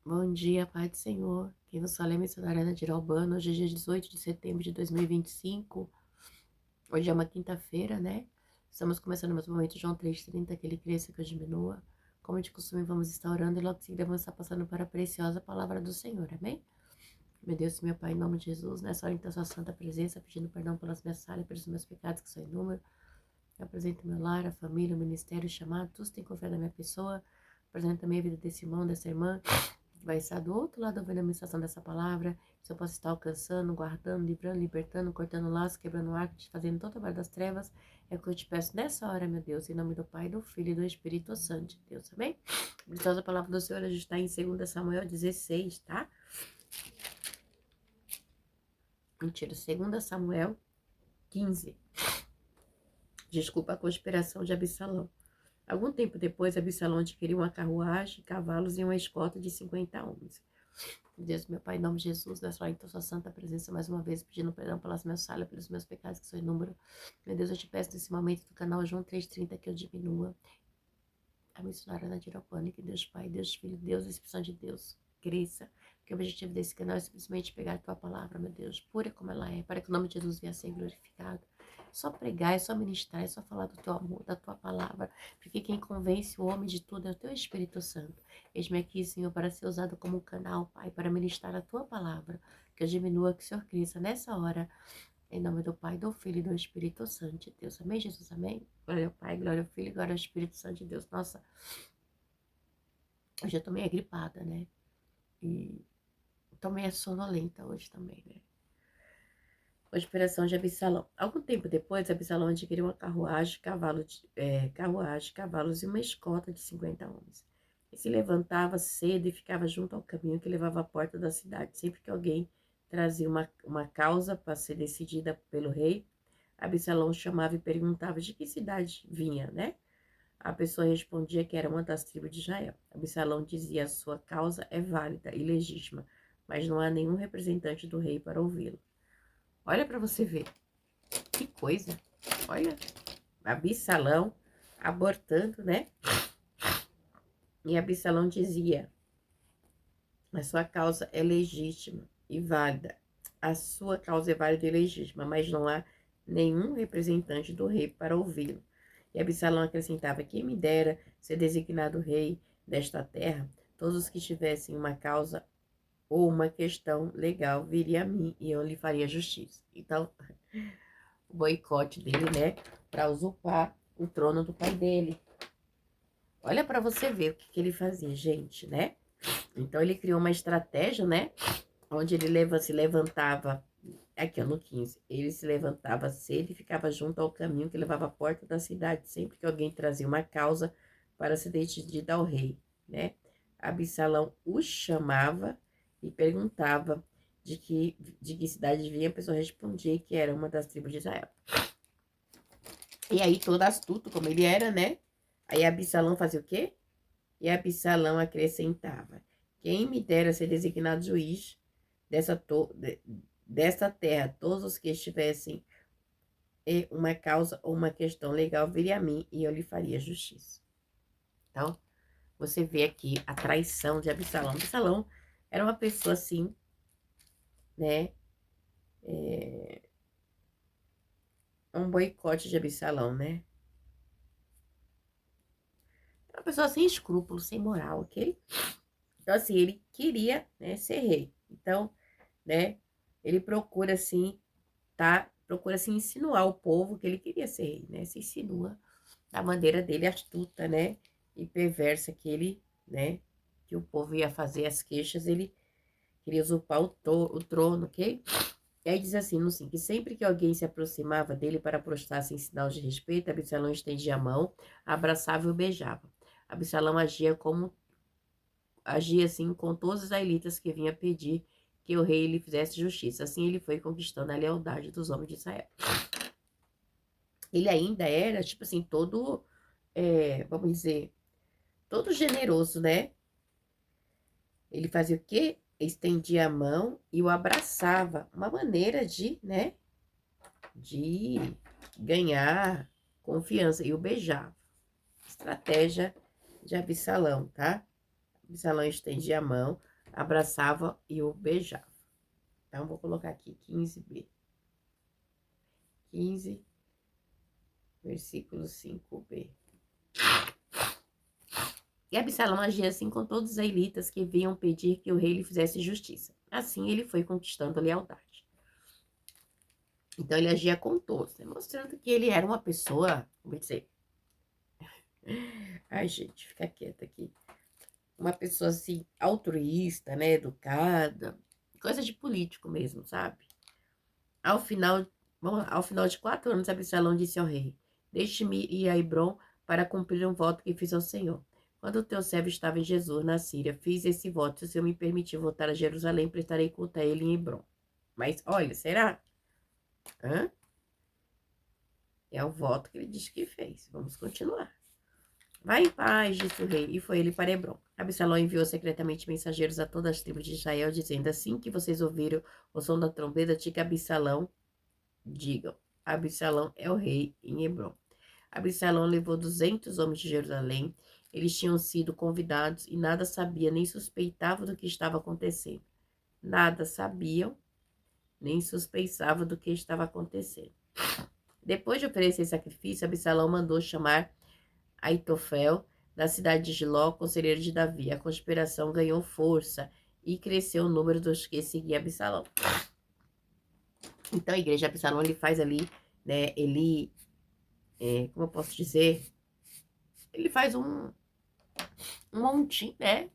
Bom dia, Pai do Senhor. Quem nos fala é a missionária Nadir Albano. Hoje é dia 18 de setembro de 2025. Hoje é uma quinta-feira, né? Estamos começando mais um momento, João 3,30, que ele cresça, que eu diminua. Como de costume, vamos estar orando e logo em seguida vamos estar passando para a preciosa palavra do Senhor, amém? Meu Deus e meu Pai, em nome de Jesus, nessa hora, então, sua santa presença, pedindo perdão pelas minhas falhas, pelos meus pecados, que são inúmeros. Eu apresento meu lar, a família, o ministério, o chamado, todos têm confiado na minha pessoa. Apresento também a vida desse irmão, dessa irmã, vai estar do outro lado ouvindo a ministração dessa palavra, se eu posso estar alcançando, guardando, livrando, libertando, cortando laços, quebrando o arco, fazendo toda a obra das trevas, é o que eu te peço nessa hora, meu Deus, em nome do Pai, do Filho e do Espírito Santo, Deus, amém? A palavra do Senhor, a gente está em 2 Samuel 16, tá? Mentira, 2 Samuel 15. Desculpa a conspiração de Absalão. Algum tempo depois, Absalão adquiriu uma carruagem, cavalos e uma escolta de 50 homens. Deus, meu Pai, em nome de Jesus, nessa hora, então, sua santa presença, mais uma vez, pedindo perdão pelas minhas falhas, pelos meus pecados, que são em número. Meu Deus, eu te peço nesse momento do canal João 3,30 que eu diminua a missionária Nadir Albano, que Deus Pai, Deus Filho, Deus Espírito de Deus cresça, que o objetivo desse canal é simplesmente pegar a tua palavra, meu Deus, pura como ela é, para que o nome de Jesus venha a ser glorificado. Só pregar, é só ministrar, é só falar do teu amor, da tua palavra, porque quem convence o homem de tudo é o teu Espírito Santo. Eis-me aqui, Senhor, para ser usado como um canal, Pai, para ministrar a tua palavra, que eu diminua, que o Senhor cresça nessa hora. Em nome do Pai, do Filho e do Espírito Santo de Deus. Amém, Jesus? Amém? Glória ao Pai, glória ao Filho, glória ao Espírito Santo de Deus. Nossa, hoje eu tô meio gripada, né? E tô meio sonolenta hoje também, né? Conspiração de Absalão. Algum tempo depois, Absalão adquiriu uma carruagem, cavalos e uma escolta de 50 homens. Ele se levantava cedo e ficava junto ao caminho que levava à porta da cidade. Sempre que alguém trazia uma causa para ser decidida pelo rei, Absalão chamava e perguntava de que cidade vinha, né? A pessoa respondia que era uma das tribos de Israel. Absalão dizia: a sua causa é válida e legítima, mas não há nenhum representante do rei para ouvi-lo. Olha para você ver. Que coisa. Olha, Absalão abortando, né? E Absalão dizia: a sua causa é legítima e válida. A sua causa é válida e legítima, mas não há nenhum representante do rei para ouvi-lo. E Absalão acrescentava: quem me dera ser designado rei desta terra, todos os que tivessem uma causa ou uma questão legal viria a mim e eu lhe faria justiça. Então, o boicote dele, né, para usurpar o trono do pai dele. Olha para você ver o que ele fazia, gente, né? Então, ele criou uma estratégia, né, onde ele se levantava, aqui ó, no 15, ele se levantava cedo e ficava junto ao caminho que levava à porta da cidade, sempre que alguém trazia uma causa para ser decidida ao rei, né? Absalão o chamava e perguntava de que cidade vinha, a pessoa respondia que era uma das tribos de Israel. E aí, todo astuto como ele era, né? Aí Absalão fazia o quê? E Absalão acrescentava: quem me dera ser designado juiz dessa terra, todos os que estivessem uma causa ou uma questão legal viria a mim e eu lhe faria justiça. Então, você vê aqui a traição de Absalão. Absalão era uma pessoa assim, né? Um boicote de Absalão, né? Uma pessoa sem escrúpulos, sem moral, ok? Então, assim, ele queria, né, ser rei. Então, né, ele procura, assim, procura, assim, insinuar o povo que ele queria ser rei, né? Se insinua da maneira dele astuta, né, e perversa que ele, né, que o povo ia fazer as queixas, ele queria usurpar o trono, ok? E aí diz assim, no 5, que sempre que alguém se aproximava dele para prostrar-se em sinal de respeito, Absalão estendia a mão, abraçava e o beijava. Absalão agia assim com todos os israelitas que vinha pedir que o rei lhe fizesse justiça. Assim ele foi conquistando a lealdade dos homens de Israel. Ele ainda era, tipo assim, todo, vamos dizer, todo generoso, né? Ele fazia o quê? Estendia a mão e o abraçava. Uma maneira de, né? De ganhar confiança. E o beijava. Estratégia de Absalão, tá? Absalão estendia a mão, abraçava e o beijava. Então, vou colocar aqui 15b. 15, versículo 5b. E Absalão agia assim com todos os israelitas que vinham pedir que o rei lhe fizesse justiça. Assim ele foi conquistando a lealdade. Então ele agia com todos, né? Mostrando que ele era uma pessoa, vou dizer... Ai, gente, fica quieta aqui. Uma pessoa assim, altruísta, né? Educada. Coisa de político mesmo, sabe? Ao final de 4 anos, Absalão disse ao rei: Deixe-me ir a Hebrom para cumprir um voto que fiz ao Senhor. Quando o teu servo estava em Jesus, na Síria, fiz esse voto. Se o Senhor me permitir voltar a Jerusalém, prestarei culto a ele em Hebrom. Mas, olha, será? Hã? É o voto que ele disse que fez. Vamos continuar. Vai em paz, disse o rei, e foi ele para Hebrom. Absalão enviou secretamente mensageiros a todas as tribos de Israel, dizendo: Assim que vocês ouviram o som da trombeta, diga Absalão, digam, Absalão é o rei em Hebrom. Absalão levou 200 homens de Jerusalém. Eles tinham sido convidados e nada sabiam nem suspeitavam do que estava acontecendo. Nada sabiam nem suspeitavam do que estava acontecendo. Depois de oferecer sacrifício, Absalão mandou chamar Aitofel, da cidade de Giló, conselheiro de Davi. A conspiração ganhou força e cresceu o número dos que seguiam Absalão. Então a igreja de Absalão, ele faz ali, né, como eu posso dizer, ele faz um monte, né,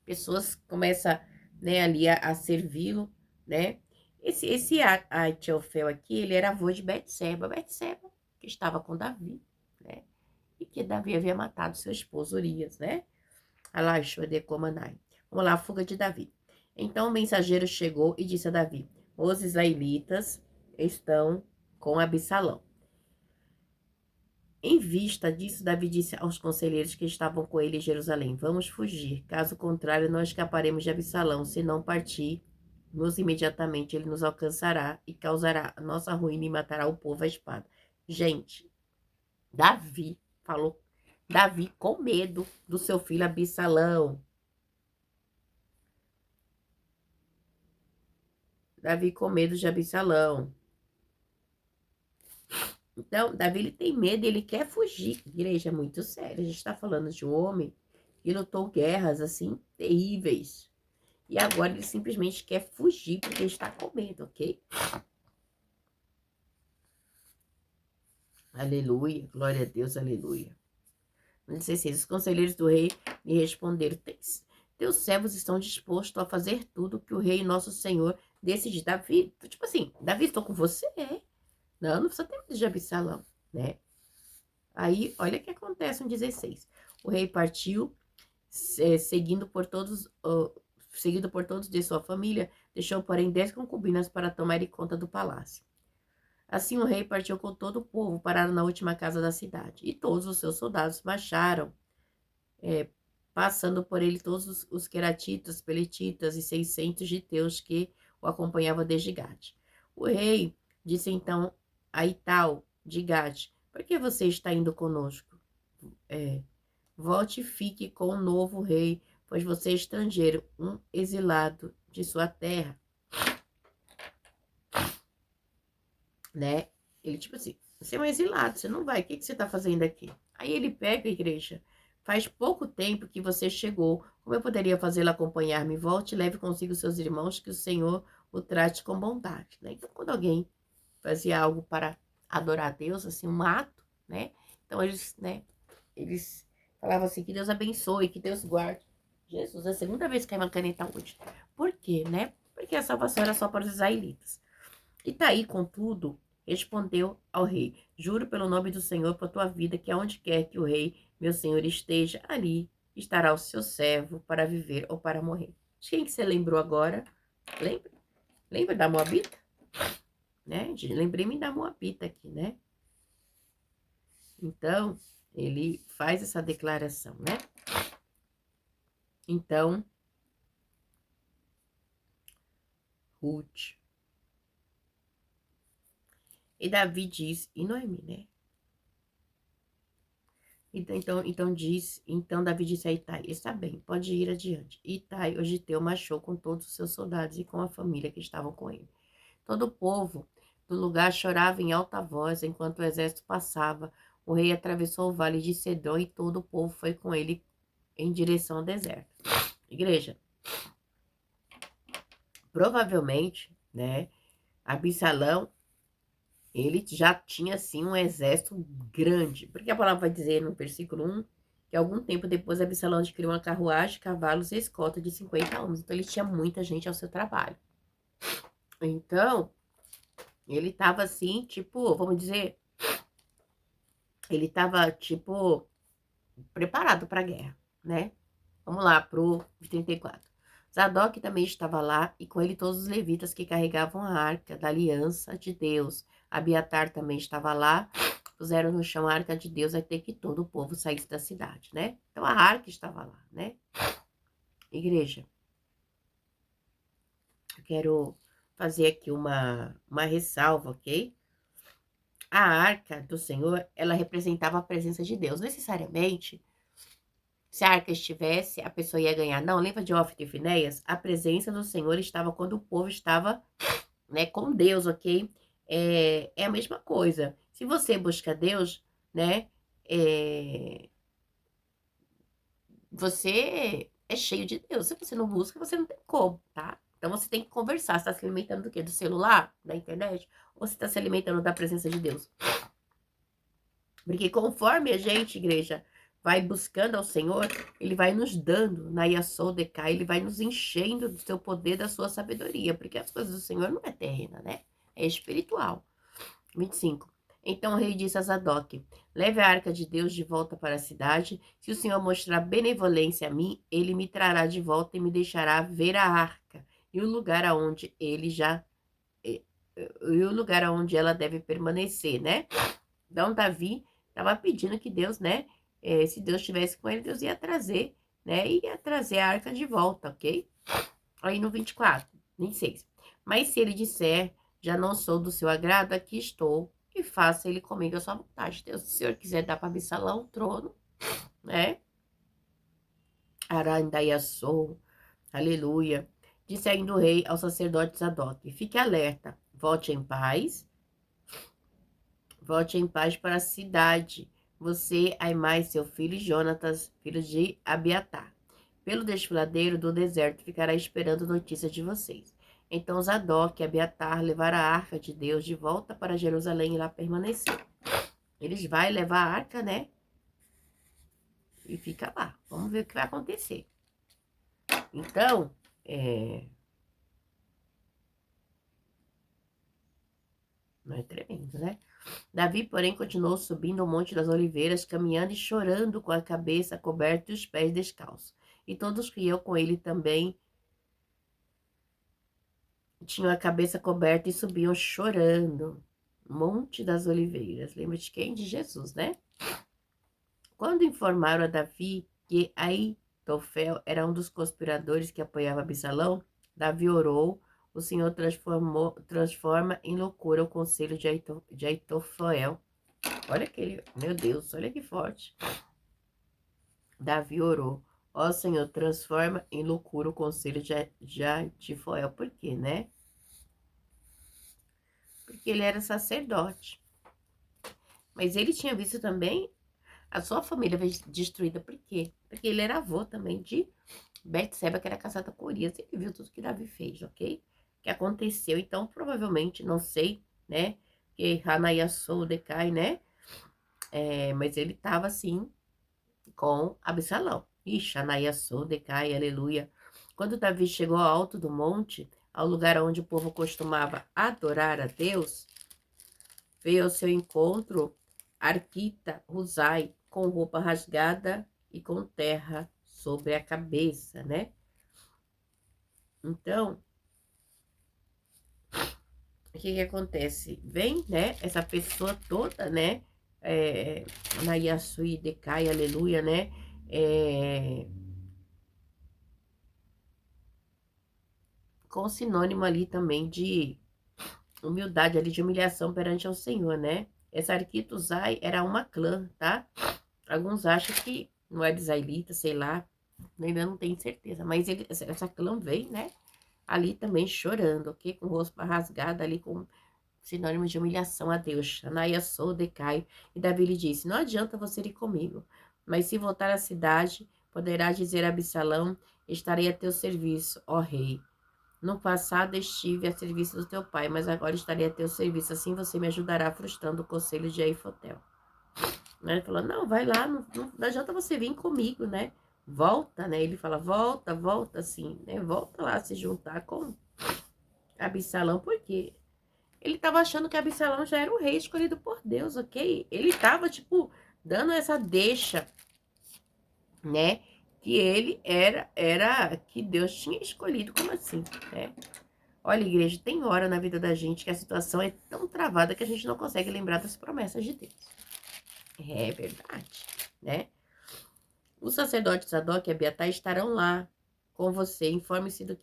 pessoas começam, né, ali a servi-lo, né. Esse Aitofel aqui, ele era avô de Betseba, que estava com Davi, né, e que Davi havia matado seu esposo Urias, né. Vamos lá, a fuga de Davi. Então o mensageiro chegou e disse a Davi: Os israelitas estão com Absalão. Em vista disso, Davi disse aos conselheiros que estavam com ele em Jerusalém: Vamos fugir, caso contrário, não escaparemos de Absalão. Se não partirmos imediatamente, ele nos alcançará e causará a nossa ruína e matará o povo à espada. Gente, Davi falou, Davi com medo do seu filho Absalão. Davi com medo de Absalão. Então, Davi ele tem medo, ele quer fugir. Igreja, é muito sério. A gente está falando de um homem que lutou guerras assim terríveis. E agora ele simplesmente quer fugir porque está com medo, ok? Aleluia, glória a Deus, aleluia. No 16, os conselheiros do rei lhe responderam: Teus servos estão dispostos a fazer tudo que o rei nosso senhor decide. Davi, tipo assim, Davi, estou com você? Não precisa ter medo de Absalão, né? Aí, olha o que acontece no 16. O rei partiu, seguindo por todos de sua família, deixou, porém, 10 concubinas para tomarem conta do palácio. Assim o rei partiu com todo o povo, pararam na última casa da cidade, e todos os seus soldados marcharam, passando por ele todos os queratitas, peletitas e 600 giteus que o acompanhavam desde Gade. O rei disse então a Ital de Gade: Por que você está indo conosco? Volte e fique com o novo rei, pois você é estrangeiro, um exilado de sua terra. Né? Ele, tipo assim, você é um exilado, você não vai, o que você tá fazendo aqui? Aí ele pega a igreja. Faz pouco tempo que você chegou, como eu poderia fazê-lo acompanhar-me? Volte e leve consigo seus irmãos, que o Senhor o trate com bondade, né? Então, quando alguém fazia algo para adorar a Deus, assim, um ato, né? Então, eles falavam assim, que Deus abençoe, que Deus guarde. Jesus, é a segunda vez que cai uma caneta hoje. Por quê, né? Porque a salvação era só para os israelitas. Itaí, contudo, respondeu ao rei: Juro pelo nome do Senhor por tua vida que aonde quer que o rei, meu senhor, esteja, ali estará o seu servo para viver ou para morrer. De quem que você lembrou agora? Lembra? Lembra da Moabita? Né? Lembrei-me da Moabita aqui, né? Então, ele faz essa declaração, né? Então, Ruth. E Davi diz, e Noemi, né? Então Davi disse a Itai, está bem, pode ir adiante. Itai, Ogiteu, marchou com todos os seus soldados e com a família que estavam com ele. Todo o povo do lugar chorava em alta voz enquanto o exército passava. O rei atravessou o vale de Cedron e todo o povo foi com ele em direção ao deserto. Igreja, provavelmente, né, Absalão, ele já tinha, assim, um exército grande. Porque a palavra vai dizer no versículo 1 que algum tempo depois Absalão adquiriu uma carruagem, cavalos e escolta de 50 homens. Então, ele tinha muita gente ao seu trabalho. Então, ele tava assim, tipo, vamos dizer, ele tava, tipo, preparado para a guerra, né? Vamos lá pro 34. Zadok também estava lá e com ele todos os levitas que carregavam a arca da aliança de Deus. Abiatar também estava lá. Puseram no chão a arca de Deus até que todo o povo saísse da cidade, né? Então a arca estava lá, né? Igreja, eu quero fazer aqui uma ressalva, ok? A arca do Senhor, ela representava a presença de Deus. Necessariamente, se a arca estivesse, a pessoa ia ganhar. Não, lembra de Ofni e Finéias? A presença do Senhor estava quando o povo estava, né, com Deus, ok? É a mesma coisa. Se você busca Deus, né, você é cheio de Deus. Se você não busca, você não tem como, tá? Então você tem que conversar. Você está se alimentando do quê? Do celular? Da internet? Ou você está se alimentando da presença de Deus? Porque conforme a gente, igreja, vai buscando ao Senhor, Ele vai nos dando, na Yasodeka, Ele vai nos enchendo do seu poder, da sua sabedoria. Porque as coisas do Senhor não é terrena, né? É espiritual. 25. Então o rei disse a Zadok, leve a arca de Deus de volta para a cidade. Se o Senhor mostrar benevolência a mim, ele me trará de volta e me deixará ver a arca e o lugar aonde ele já e o lugar aonde ela deve permanecer, né? Então Davi estava pedindo que Deus, né? Se Deus estivesse com ele, Deus ia trazer, né? Ia trazer a arca de volta, ok? Aí no 24, 26. Mas se ele disser, já não sou do seu agrado, aqui estou, e faça ele comigo a sua vontade. Deus, se o Senhor quiser dar para Absalão o trono, né? Arandaiaçou, aleluia. Disse ainda o rei ao sacerdote Zadok, fique alerta, volte em paz para a cidade, você, Aimai, seu filho e Jonatas, filho de Abiatar. Pelo desfiladeiro do deserto ficará esperando notícia de vocês. Então Zadok e Abiatar levaram a arca de Deus de volta para Jerusalém e lá permaneceram. Eles vão levar a arca, né? E fica lá. Vamos ver o que vai acontecer. Então, não é tremendo, né? Davi, porém, continuou subindo o Monte das Oliveiras, caminhando e chorando com a cabeça coberta e os pés descalços. E todos que iam com ele também tinham a cabeça coberta e subiam chorando. Monte das Oliveiras. Lembra de quem? De Jesus, né? Quando informaram a Davi que Aitofel era um dos conspiradores que apoiava Absalão, Davi orou. O Senhor transforma em loucura o conselho de Aitofel. Olha aquele, meu Deus, olha que forte. Davi orou. Ó Senhor, transforma em loucura o conselho de Aitofel. Por quê, né? Porque ele era sacerdote. Mas ele tinha visto também a sua família destruída. Por quê? Porque ele era avô também de Betseba, que era casada com Urias. Ele viu tudo que Davi fez, ok? Que aconteceu. Então, provavelmente, não sei, né? Que Hanayasou decai, né? Mas ele estava, assim, com Absalão. Ixi, Hanayasou decai, aleluia. Quando Davi chegou ao alto do monte, ao lugar onde o povo costumava adorar a Deus, veio ao seu encontro Arquita Husai, com roupa rasgada e com terra sobre a cabeça, né? Então, o que acontece? Vem, né, essa pessoa toda, né, na Yasui Decai, aleluia, né, com sinônimo ali também de humildade, ali de humilhação perante ao Senhor, né? Essa Arquita Husai era uma clã, tá? Alguns acham que não é de israelita, sei lá, ainda não tem certeza. Mas essa clã veio, né? Ali também chorando, ok? Com o rosto rasgado, ali com sinônimo de humilhação a Deus. Anaia sou, decai. E Davi lhe disse: não adianta você ir comigo, mas se voltar à cidade, poderá dizer a Absalão: estarei a teu serviço, ó rei. No passado estive a serviço do teu pai, mas agora estarei a teu serviço. Assim você me ajudará frustrando o conselho de Aifotel. Ele falou: não, vai lá, não adianta você vir comigo, né? Volta, né? Ele fala: volta, volta, assim, né? Volta lá se juntar com Absalão, porque ele tava achando que Absalão já era o rei escolhido por Deus, ok? Ele tava, tipo, dando essa deixa, né? Que ele que Deus tinha escolhido. Como assim, né? Olha, igreja, tem hora na vida da gente que a situação é tão travada que a gente não consegue lembrar das promessas de Deus. É verdade, né? Os sacerdotes Sadoc e Abiatar estarão lá com você. Informe-se do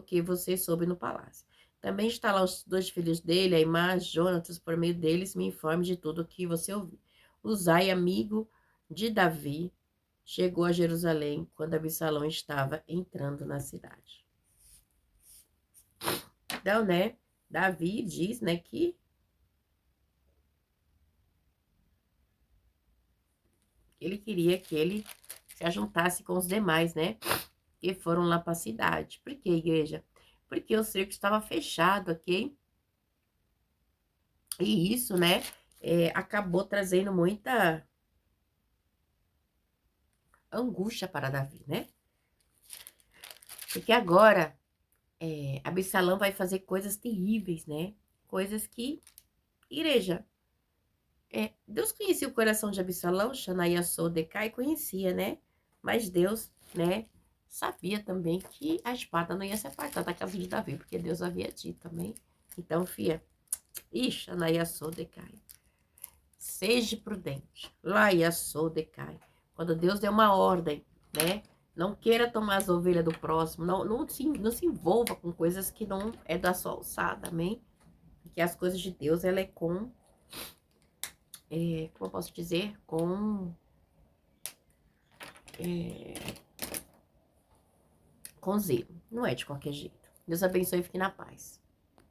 que você soube no palácio. Também está lá os dois filhos dele, Aimás, Jonatas, por meio deles me informe de tudo o que você ouviu. Uzai, amigo de Davi, chegou a Jerusalém quando Absalão estava entrando na cidade. Então, né, Davi diz, né, que ele queria que ele se ajuntasse com os demais, né, que foram lá para a cidade. Por que, igreja? Porque o cerco estava fechado, ok? E isso, né, acabou trazendo muita angústia para Davi, né? Porque agora Absalão vai fazer coisas terríveis, né? Coisas que, igreja, Deus conhecia o coração de Absalão, Xanaia Decai conhecia, né? Mas Deus, né, sabia também que a espada não ia se apartar da casa de Davi, porque Deus havia dito também. Então, filha, ixi, Xanaia Decai. Seja prudente. Lá Decai. Quando Deus deu uma ordem, né? Não queira tomar as ovelhas do próximo. Não se envolva com coisas que não é da sua alçada, amém? Porque as coisas de Deus, ela é como eu posso dizer? Com zelo. Não é de qualquer jeito. Deus abençoe e fique na paz.